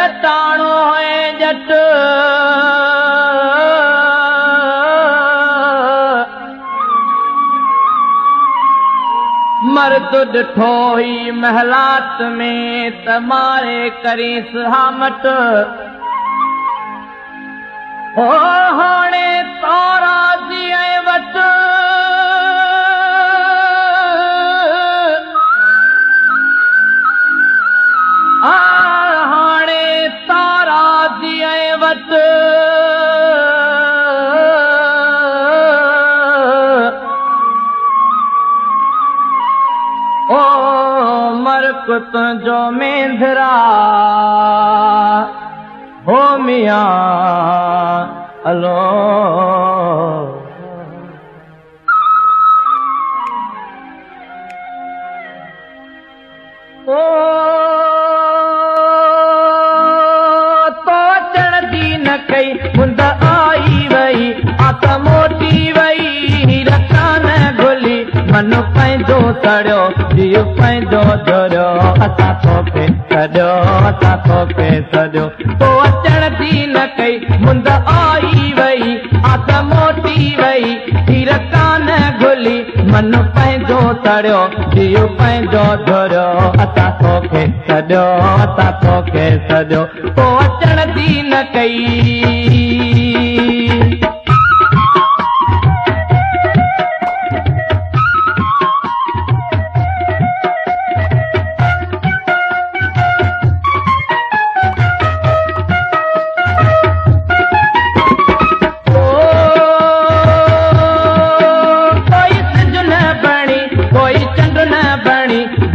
जटाणो है जट मर्द ॾिठो ही महलात में तमारे करी सहामत ओ हाणे तारा जी वट हाणे तारा जी वट ओ मरक तुंहिंजो मेंधरा हो मियां हलो ओ तो अचण जी न कई मुंद आई वई आत मोटी वई रकान घुली मन पंहिंजो सड़ियो जीव पंहिंजो जोड़ियो असां तोखे सॼो असां तोखे सॼो तो अचण जी न कई मुंद आई वई आत मोटी वई रकान घुली मन पंहिंजो सड़ियो जीव पंहिंजो जोड़ियो असां तोखे सॼो असां तोखे सॼो तो अचण जी न कई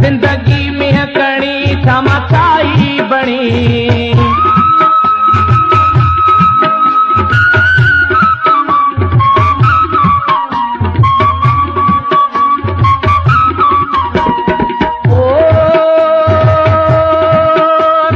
जिंदगी में कणी तमाशाई बणी ओ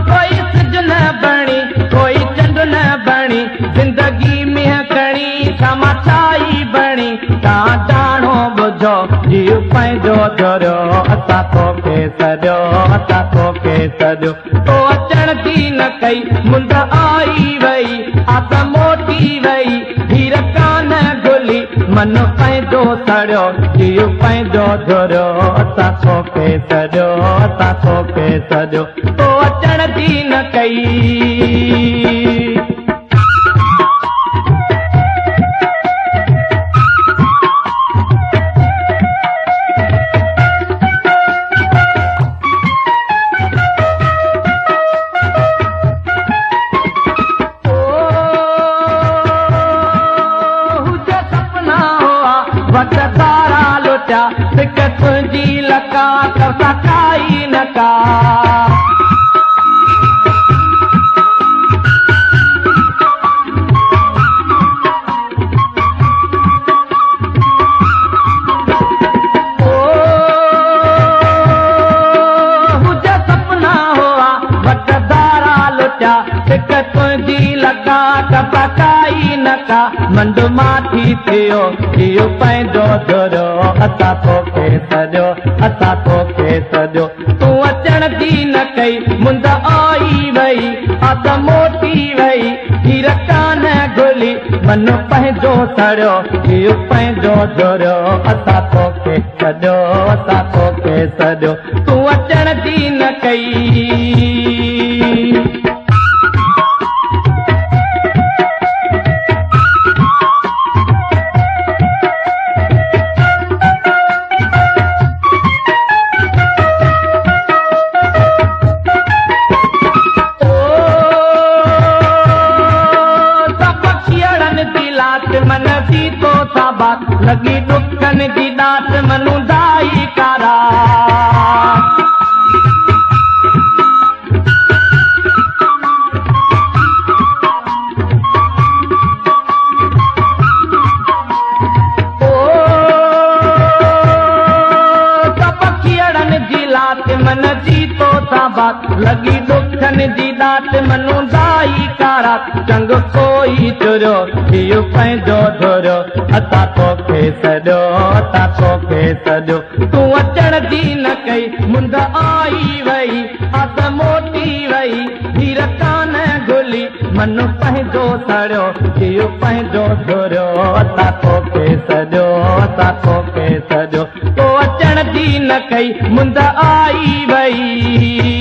कोई सिज न बणी कोई चंड न बणी जिंदगी में कणी तमाशाई बणी ता जानो बुझो जीव पंहिंजो जोड़ियो असां तोखे सॼो असां तोखे सॼो तो अचण जी न कई मुंद आई वई आत मोटी वई हीर कान घुली मन पंहिंजो सड़ियो जीव पंहिंजो जोड़ियो असां तोखे सॼो असां तोखे सॼो तो अचण जी न कई वट तारा लुटिया सिक तुंहिंजी लका कसा काई न का ओ हुजे सपना हुआ वट तारा लुटिया सिक तुंहिंजी लका कसा काई न का मंड माठी थियो जीव पंहिंजो जोड़ियो असां तोखे सॼो असां तोखे सॼो तूं अचण जी न कई मुंद आई वई आत मोटी वई हीर कान घुली मन पंहिंजो सड़ियो जीव पंहिंजो जोड़ियो असां तोखे सॼो असां तोखे सॼो तूं अचण जी न कई मन सी तो साबा लगी दुखन जी दात मनु दाई कारा ओ सब खियड़न जी लात मन सी तो साबा लगी दुख मिठन जी दात मनू दाई कारा चंग कोई चुरियो इहो पंहिंजो धुरियो असां तोखे सॼो असां तोखे सॼो तूं अचण जी न कई मुंद आई वई आस मोटी वई हीर कान घुली मन पंहिंजो सड़ियो इहो पंहिंजो धुरियो असां तोखे सॼो असां तोखे सॼो तो अचण जी न कई मुंद आई वई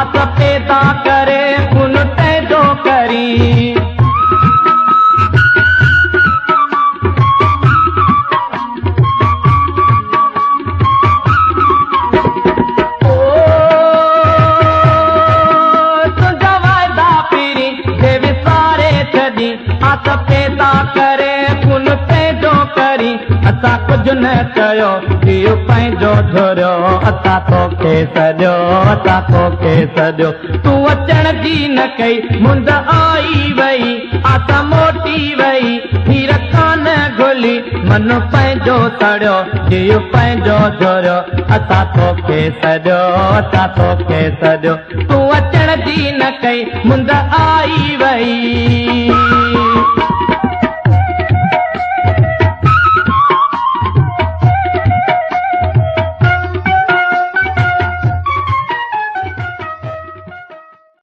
आस पैदा करे उन पैदो करी तुझा वायदा पीरी जे विसारे छॾी आस पैदा करे उन पैदो करी असां कुझु न कयो इहो पंहिंजो धुरियो असां तोखे सॼो असां तोखे सॼो तूं अचण जी न कई मुंद आई वई आसा मोटी वई हीर कान घुली मन पंहिंजो सड़ियो इहो पंहिंजो धुरियो असां तोखे सॼो असां तोखे सॼो तूं अचण जी न कई मुंद आई वई